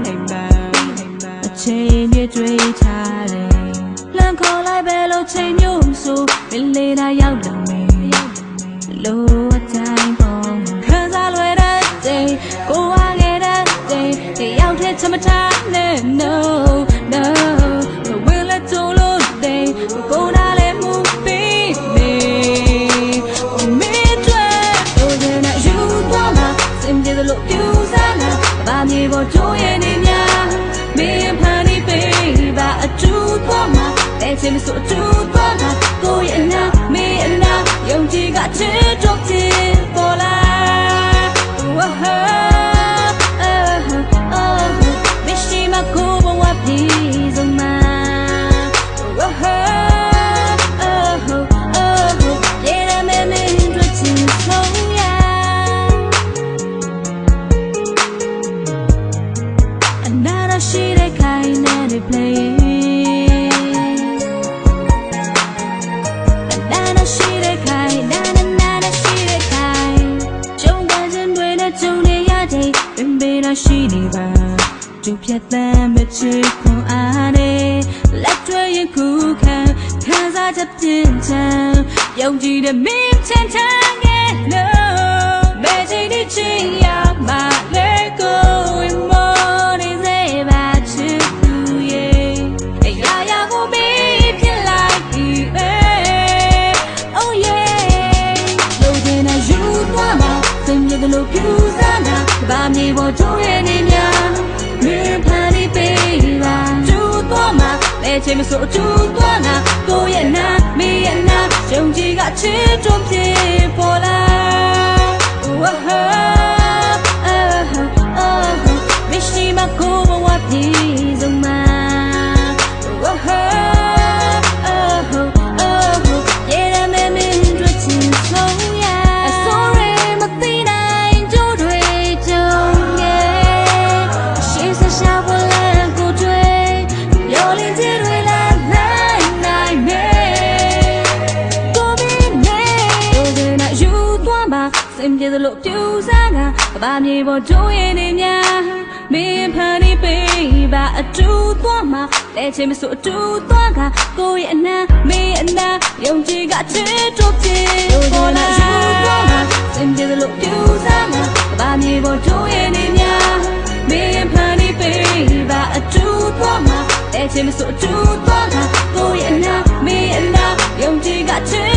နိုင်မှာအချိန်တွေတွေ့ထားတယ်လမ်းခေါ်လိုက်ပဲလို့ချိန်မျိုးဆိုမလေးတာရောက်လာမယ်လို့အတိုင်းပေါ်ခံစားလွယ်တဲ့ချိန်ကိုဝါခဲ့တဲ့ချိန်တယောက်တည်းချမထားနဲ့ no no will let to look day ကိုနာလေမှုပေးနေမေးတွေ့လို့တဲ့နာယူသွားမှာစင်ပြေလို့ပြူစားနာဘာမြေပေါ်ကျိုးရဲ့နေများမင်းဖန်နေပေးပါအတူသွားမှာတဲ့ချင်မဆိုအတူသွားမှာကိုရဲ့အနာမင်းအနာယုံကြည်ကချစ်တော့ဖြစ်ပေါ်လာမရှိမကိုဘဝပြေဆုံးမှာshe the kind that they play Nana she the kind Nana she the kind Jong doesn't wait a jong the yade Bimbe she never to piet them but she con ane let try you cook cause I just didn't tell Young G the meme ten time no magic the ching ya my let go in morningလို့ပြူစားနာဘာမြေပေါ်ကျိုးရဲ့နေများမင်းဖန်နေပေးပါကျူသွားမှာဘယ်ချိန်မဆိုအတူသွားနာကိုရဲ့နာမင်းရဲ့နာယုံကြည်ကချစ်တွန်းပြေပေါ်လာမရှိမကိုဘဝပြေဆုံးမှာစင်ပြေလို့ပြူစားနာဘာမြေပေါ်ကျိုးရဲ့နေများမင်းဖန်နေပေးပါအတူသွားမှာတဲ့ချိန်မဆိုအတူသွားကကိုရဲ့အနာမင်းအနာယုံကြည်ကချစ်တော့ဖြစ်ပေါ်လာယူသွားမှာစင်ပြေလို့ပြူစားနာဘာမြေပေါ်ကျိုးရဲ့နေများမင်းဖန်နေပေးပါအတူသွားမှာတဲ့ချိန်မဆိုအတူသွားကကိုရဲ့အနာမင်းအနာယုံကြည်ကချစ်